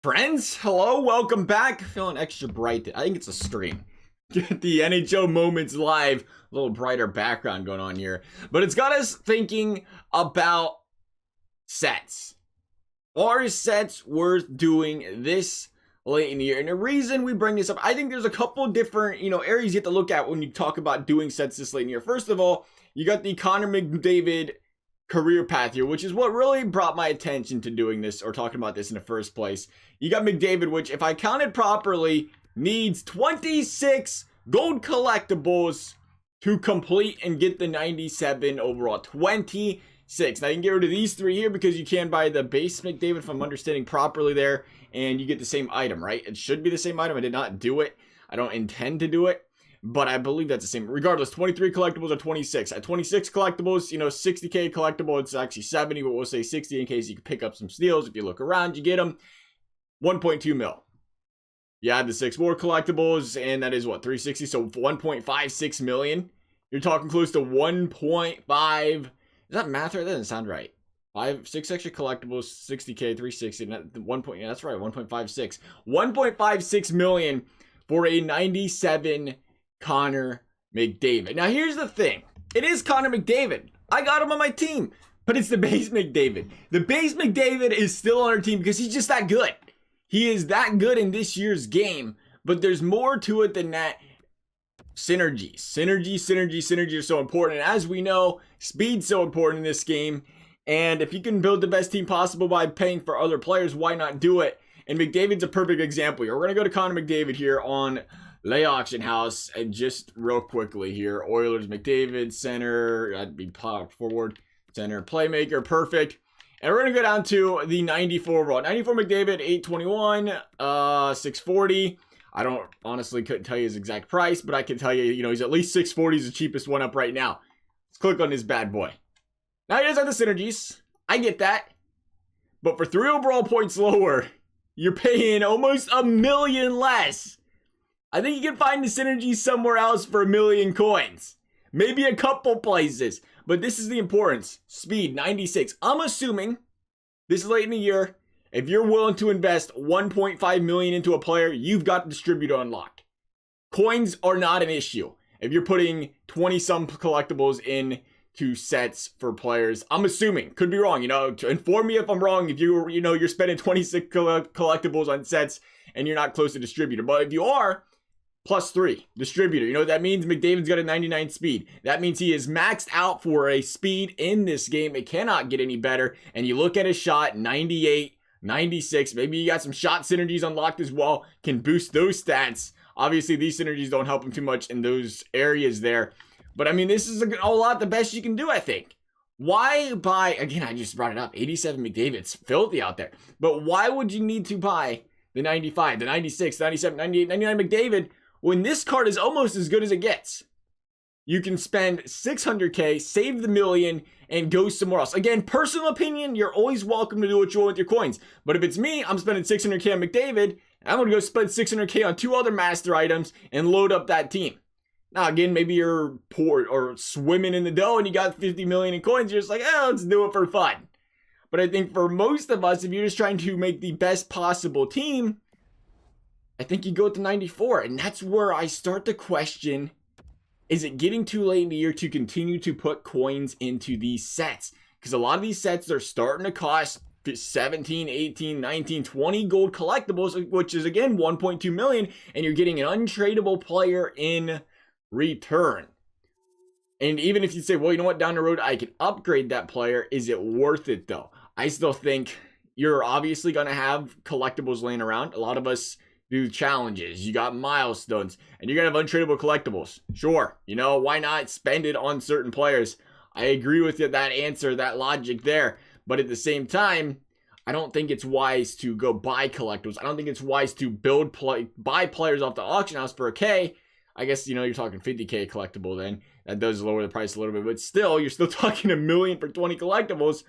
Friends, hello, welcome back. Feeling extra bright. I think it's a stream. Get the NHL Moments live. A little brighter background going on here. But it's got us thinking about sets. Are sets worth doing this late in the year? And the reason we bring this up, I think there's a couple different, areas you have to look at when you talk about doing sets this late in the year. First of all, you got the Connor McDavid career path here, which is what really brought my attention to doing this or talking about this in the first place. You got McDavid, which if I counted properly, needs 26 gold collectibles to complete and get the 97 overall. 26. Now you can get rid of these three here because you can buy the base McDavid, if I'm understanding properly there, and you get the same item, right? It should be the same item. I did not do it. I don't intend to do it, but I believe that's the same. Regardless, 23 collectibles or 26. At 26 collectibles, 60k collectible, it's actually 70, but we'll say 60 in case you can pick up some steals. If you look around, you get them. 1.2 mil. You add the 6 more collectibles, and that is what, 360? So 1.56 million. You're talking close to 1.5. Is that math right? That doesn't sound right. 6 extra collectibles, 60k, 360. Yeah, that's right, 1.56. 1.56 million for a 97 Connor McDavid. Now here's the thing. It is Connor McDavid. I got him on my team, but it's the base McDavid. The base McDavid is still on our team because he's just that good. He is that good in this year's game, but there's more to it than that. Synergy are so important. And as we know, speed's so important in this game. And if you can build the best team possible by paying for other players, why not do it? And McDavid's a perfect example here. We're going to go to Connor McDavid here on Lay Auction House. And just real quickly here, Oilers McDavid, center, that'd be power forward, center, playmaker, perfect. And we're going to go down to the 94 overall. 94 McDavid, 821, 640. I don't honestly couldn't tell you his exact price, but I can tell you, he's at least 640. He's the cheapest one up right now. Let's click on this bad boy. Now he does have the synergies. I get that. But for 3 overall points lower, you're paying almost $1 million less. I think you can find the synergies somewhere else for 1 million coins. Maybe a couple places. But this is the importance. Speed, 96. I'm assuming this is late in the year. If you're willing to invest 1.5 million into a player, you've got the distributor unlocked. Coins are not an issue. If you're putting 20-some collectibles in to sets for players, I'm assuming, could be wrong, to inform me if I'm wrong, if you're spending 26 collectibles on sets and you're not close to distributor. But if you are, +3 distributor. You know what that means? McDavid's got a 99 speed. That means he is maxed out for a speed in this game. It cannot get any better. And you look at his shot, 98, 96. Maybe you got some shot synergies unlocked as well. Can boost those stats. Obviously, these synergies don't help him too much in those areas there. But I mean, this is a lot the best you can do, I think. Why buy, again, I just brought it up, 87 McDavid's filthy out there. But why would you need to buy the 95, the 96, 97, 98, 99 McDavid when this card is almost as good as it gets? You can spend 600k, save the million, and go somewhere else. Again, personal opinion, you're always welcome to do what you want with your coins. But if it's me, I'm spending 600k on McDavid, I'm going to go spend 600k on 2 other master items and load up that team. Now, again, maybe you're poor or swimming in the dough and you got 50 million in coins. You're just like, let's do it for fun. But I think for most of us, if you're just trying to make the best possible team, I think you go with the 94. And that's where I start to question, is it getting too late in the year to continue to put coins into these sets? Because a lot of these sets are starting to cost 17, 18, 19, 20 gold collectibles, which is, again, 1.2 million. And you're getting an untradeable player in return. And even if you say, well, you know what, down the road I can upgrade that player, is it worth it though? I still think you're obviously going to have collectibles laying around. A lot of us do challenges, you got milestones, and you're gonna have untradeable collectibles. Sure, why not spend it on certain players? I agree with you, that answer, that logic there. But at the same time, I don't think it's wise to go buy collectibles. I don't think it's wise to buy players off the auction house for a K. I guess, you're talking 50k collectible then. That does lower the price a little bit, but still, you're still talking $1 million for 20 collectibles.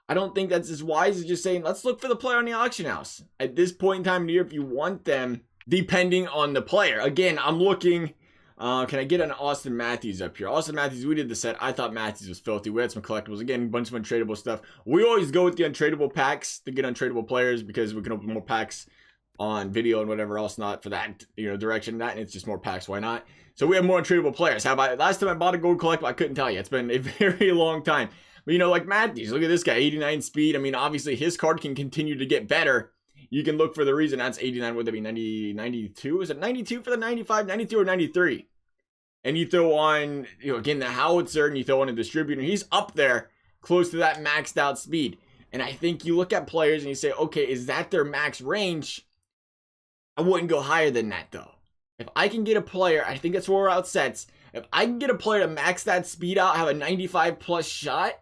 I don't think that's as wise as just saying, let's look for the player on the auction house. At this point in time in the year, if you want them, depending on the player. Again, I'm looking Can I get an Austin Matthews up here? Austin Matthews, we did the set. I thought Matthews was filthy. We had some collectibles. Again, a bunch of untradeable stuff. We always go with the untradeable packs to get untradeable players because we can open more packs on video and whatever else, not for that, direction. That, and it's just more packs. Why not? So we have more untradeable players. Last time I bought a gold collectible, I couldn't tell you. It's been a very long time. But, like Matthews, look at this guy, 89 speed. I mean, obviously his card can continue to get better. You can look for the reason. That's 89. Would that be 90, 92? Is it 92 for the 95, 92 or 93? And you throw on, again, the howitzer, and you throw on a distributor. He's up there close to that maxed out speed. And I think you look at players and you say, okay, is that their max range? I wouldn't go higher than that, though. If I can get a player, I think that's where we're out sets. If I can get a player to max that speed out, have a 95 plus shot,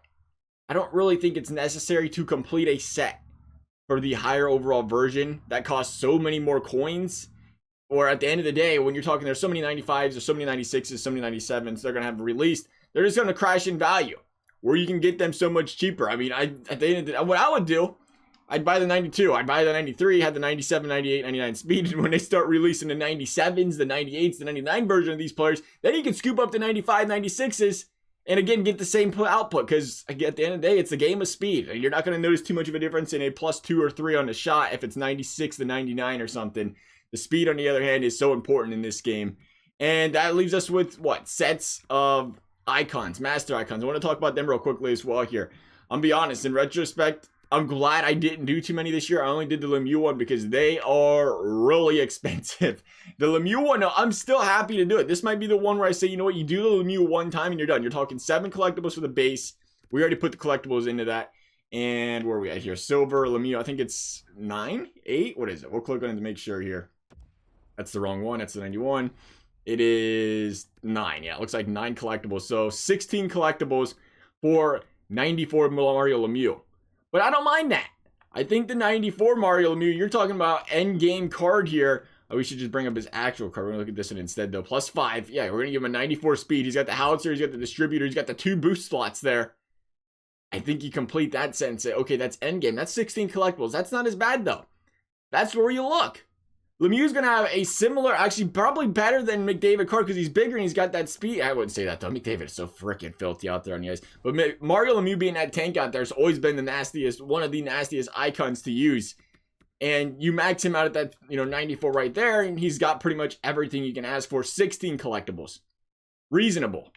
I don't really think it's necessary to complete a set for the higher overall version that costs so many more coins. Or at the end of the day, when you're talking, there's so many 95s, there's so many 96s, so many 97s they're going to have released, they're just going to crash in value. Where you can get them so much cheaper. I mean, at the end of the day, what I would do, I'd buy the 92, I'd buy the 93, had the 97, 98, 99 speed, and when they start releasing the 97s, the 98s, the 99 version of these players, then you can scoop up the 95, 96s, and again, get the same output, because at the end of the day, it's a game of speed. You're not going to notice too much of a difference in a +2 or 3 on the shot if it's 96 to 99 or something. The speed, on the other hand, is so important in this game. And that leaves us with, sets of icons, master icons. I want to talk about them real quickly as well here. I'm be honest, in retrospect, I'm glad I didn't do too many this year. I only did the Lemieux one because they are really expensive. The Lemieux one, I'm still happy to do it. This might be the one where I say, you know what, you do the Lemieux one time and you're done. You're talking 7 collectibles for the base. We already put the collectibles into that. And where are we at here? Silver, Lemieux, I think it's 9, 8. What is it? We'll click on it to make sure here. That's the wrong one. That's the 91. It is 9. Yeah, it looks like 9 collectibles. So 16 collectibles for 94 Mario Lemieux. But I don't mind that. I think the 94 Mario Lemieux, you're talking about end game card here. Oh, we should just bring up his actual card. We're going to look at this one instead, though. +5. Yeah, we're going to give him a 94 speed. He's got the howitzer. He's got the distributor. He's got the 2 boost slots there. I think you complete that set and say, okay, that's end game. That's 16 collectibles. That's not as bad, though. That's where you look. Lemieux's going to have a similar, actually probably better than McDavid card because he's bigger and he's got that speed. I wouldn't say that, though. McDavid is so freaking filthy out there on the ice. But Mario Lemieux being that tank out there has always been the nastiest, one of the nastiest icons to use. And you max him out at that, 94 right there, and he's got pretty much everything you can ask for. 16 collectibles. Reasonable.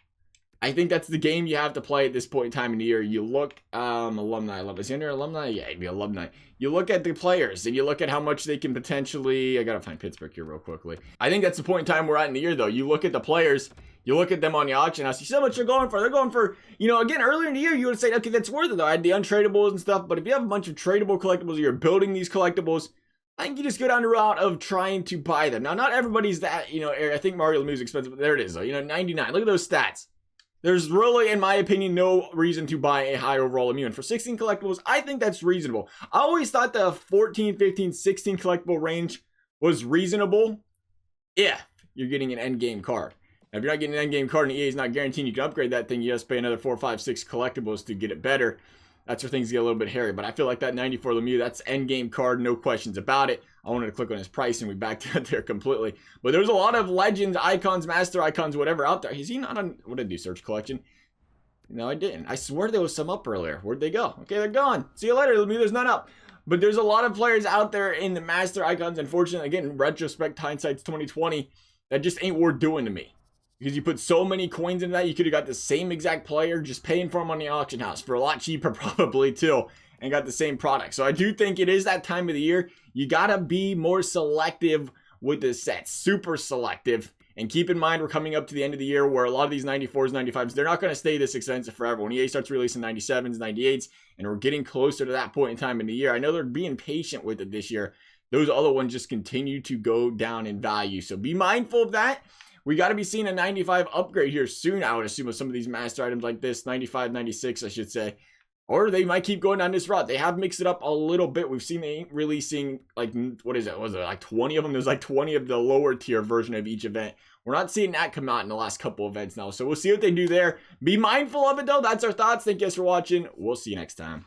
I think that's the game you have to play at this point in time in the year. You look, alumni. Is he under alumni? Yeah, he'd be alumni. You look at the players, and you look at how much they can potentially... I gotta find Pittsburgh here real quickly. I think that's the point in time we're at in the year, though. You look at the players, you look at them on the auction house, you see how much they're going for. They're going for, again, earlier in the year, you would say, okay, that's worth it, though. I had the untradables and stuff, but if you have a bunch of tradable collectibles, or you're building these collectibles, I think you just go down the route of trying to buy them. Now, not everybody's that, I think Mario Lemieux is expensive, but there it is, though. 99. Look at those stats. There's really, in my opinion, no reason to buy a high overall Lemieux. And for 16 collectibles, I think that's reasonable. I always thought the 14, 15, 16 collectible range was reasonable if you're getting an endgame card. Now, if you're not getting an endgame card and EA is not guaranteeing you can upgrade that thing, you just pay another 4, 5, 6 collectibles to get it better. That's where things get a little bit hairy. But I feel like that 94 Lemieux, that's endgame card, no questions about it. I wanted to click on his price and we backed out there completely. But there's a lot of legends, icons, master icons, whatever out there. Is he not on, what did I do, search collection? No, I didn't. I swear there was some up earlier. Where'd they go? Okay, they're gone. See you later, Lemieux. There's none up. But there's a lot of players out there in the master icons. Unfortunately, again, in retrospect, hindsight's 2020, that just ain't worth doing to me. Because you put so many coins into that, you could have got the same exact player, just paying for him on the auction house for a lot cheaper probably too, and got the same product. So I do think it is that time of the year. You gotta be more selective with the sets, super selective. And keep in mind, we're coming up to the end of the year where a lot of these 94s, 95s, they're not going to stay this expensive forever. When EA starts releasing 97s, 98s, and we're getting closer to that point in time in the year, I know they're being patient with it this year. Those other ones just continue to go down in value. So be mindful of that. We got to be seeing a 95 upgrade here soon, I would assume, with some of these master items like this. 95, 96, I should say. Or they might keep going down this route. They have mixed it up a little bit. We've seen they ain't releasing, like, what is it? Was it like 20 of them? There's like 20 of the lower tier version of each event. We're not seeing that come out in the last couple events now. So we'll see what they do there. Be mindful of it, though. That's our thoughts. Thank you guys for watching. We'll see you next time.